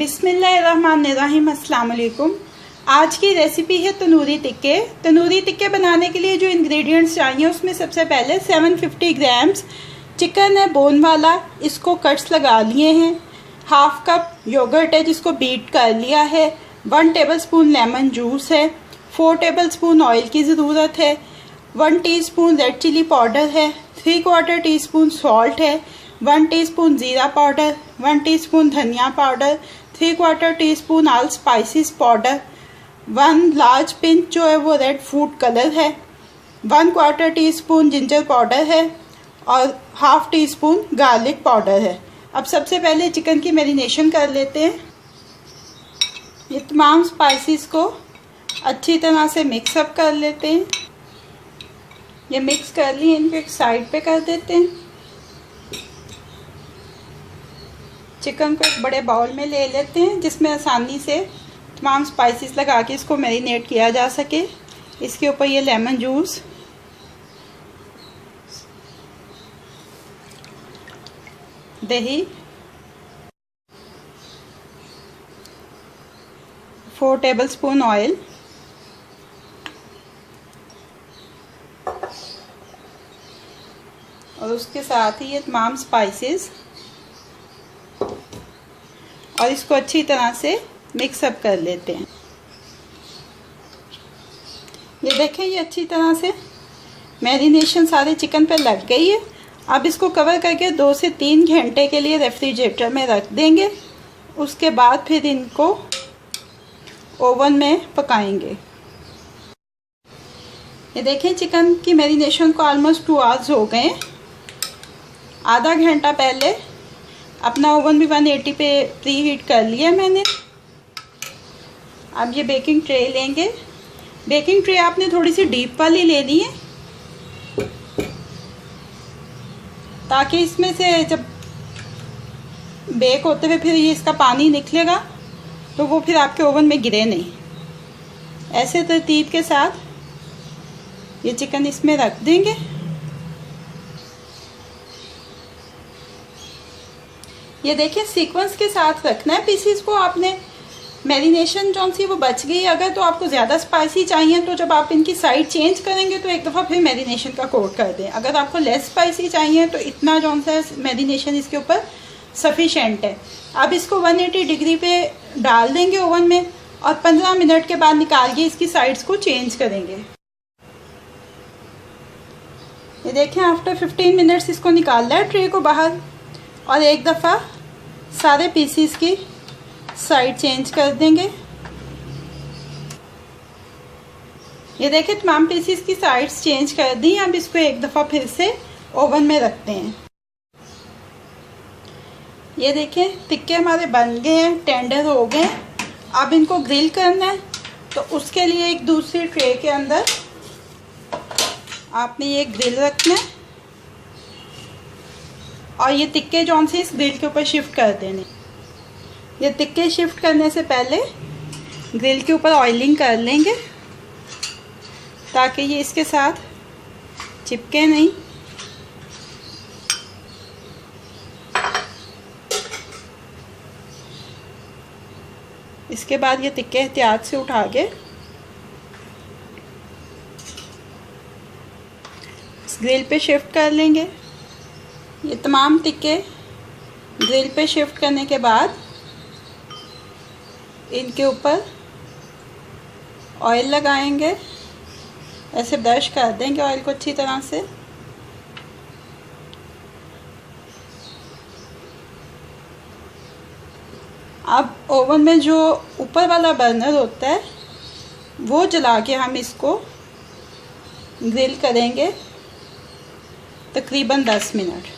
बिस्मिल्लाहिर्रहमानिर्रहीम। अस्सलाम वालेकुम। आज की रेसिपी है तंदूरी टिक्के। तंदूरी टिक्के बनाने के लिए जो इंग्रेडिएंट्स चाहिए उसमें सबसे पहले 750 ग्राम्स चिकन है बोन वाला, इसको कट्स लगा लिए हैं। हाफ कप योगर्ट है जिसको बीट कर लिया है। 1 टेबलस्पून लेमन जूस है। 4 टेबलस्पून ऑयल की ज़रूरत है। 1 टीस्पून रेड चिली पाउडर है। 3/4 टीस्पून सॉल्ट है। 1 टीस्पून ज़ीरा पाउडर, 1 टीस्पून धनिया powder, 3/4 teaspoon all spices powder, 1 large pinch जो है वो रेड फूड कलर है, 1/4 टीस्पून जिंजर पाउडर है और half tea spoon garlic powder है। अब सबसे पहले चिकन की मैरिनेशन कर लेते हैं। ये तमाम स्पाइसेस को अच्छी तरह से मिक्सअप कर लेते हैं। ये मिक्स कर लिए, इनको एक साइड पे कर देते हैं। चिकन को एक बड़े बाउल में ले लेते हैं जिसमें आसानी से तमाम स्पाइसेस लगा के इसको मैरिनेट किया जा सके। इसके ऊपर ये लेमन जूस, दही, 4 टेबलस्पून ऑयल, और उसके साथ ही ये तमाम स्पाइसेस, और इसको अच्छी तरह से मिक्सअप कर लेते हैं। ये देखें, ये अच्छी तरह से मैरिनेशन सारे चिकन पे लग गई है। अब इसको कवर करके 2 से 3 घंटे के लिए रेफ्रिजरेटर में रख देंगे। उसके बाद फिर इनको ओवन में पकाएंगे। ये देखें, चिकन की मैरिनेशन को ऑलमोस्ट 2 आवर्स हो गए। आधा घंटा पहले अपना ओवन भी 180 पे प्री हीट कर लिया मैंने। अब ये बेकिंग ट्रे लेंगे। बेकिंग ट्रे आपने थोड़ी सी डीप वाली लेनी है ताकि इसमें से जब बेक होते हुए फिर ये इसका पानी निकलेगा तो वो फिर आपके ओवन में गिरे नहीं। ऐसे तरतीब के साथ ये चिकन इसमें रख देंगे। ये देखिए, सीक्वेंस के साथ रखना है पीसीस को। आपने मैरिनेशन जो सी वो बच गई अगर तो आपको ज़्यादा स्पाइसी चाहिए तो जब आप इनकी साइड चेंज करेंगे तो एक दफ़ा फिर मैरिनेशन का कोट कर दें। अगर आपको लेस स्पाइसी चाहिए तो इतना जो सा मैरिनेशन इसके ऊपर सफिशेंट है। अब इसको 180 डिग्री पे डाल देंगे ओवन में और 15 मिनट के बाद निकाल के इसकी साइड्स को चेंज करेंगे। ये देखें, आफ्टर 15 मिनट्स इसको निकालना है ट्रे को बाहर और एक दफ़ा सारे पीसीस की साइड चेंज कर देंगे। ये देखिए, तमाम पीसीस की साइड्स चेंज कर दी। अब इसको एक दफ़ा फिर से ओवन में रखते हैं। ये देखें, टिक्के हमारे बन गए हैं, टेंडर हो गए। अब इनको ग्रिल करना है तो उसके लिए एक दूसरी ट्रे के अंदर आपने ये ग्रिल रखना है और ये टिक्के जौन से इस ग्रिल के ऊपर शिफ्ट कर देने। ये टिक्के शिफ्ट करने से पहले ग्रिल के ऊपर ऑयलिंग कर लेंगे ताकि ये इसके साथ चिपके नहीं। इसके बाद ये टिक्के एहतियात से उठा के इस ग्रिल पे शिफ्ट कर लेंगे। ये तमाम टिक्के ग्रिल पे शिफ्ट करने के बाद इनके ऊपर ऑयल लगाएंगे। ऐसे ब्रश कर देंगे ऑयल को अच्छी तरह से। अब ओवन में जो ऊपर वाला बर्नर होता है वो जला के हम इसको ग्रिल करेंगे तकरीबन 10 मिनट।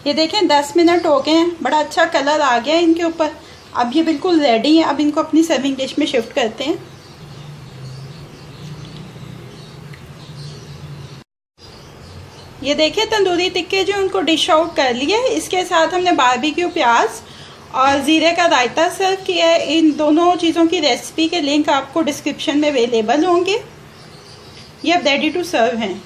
ये देखें, 10 मिनट हो गए हैं। बड़ा अच्छा कलर आ गया है इनके ऊपर। अब ये बिल्कुल रेडी है। अब इनको अपनी सर्विंग डिश में शिफ्ट करते हैं। ये देखिए, तंदूरी टिक्के जो उनको डिश आउट कर लिए। इसके साथ हमने बारबेक्यू प्याज और ज़ीरे का रायता सर्व किया है। इन दोनों चीज़ों की रेसिपी के लिंक आपको डिस्क्रिप्शन में अवेलेबल होंगे। ये अब रेडी टू सर्व हैं।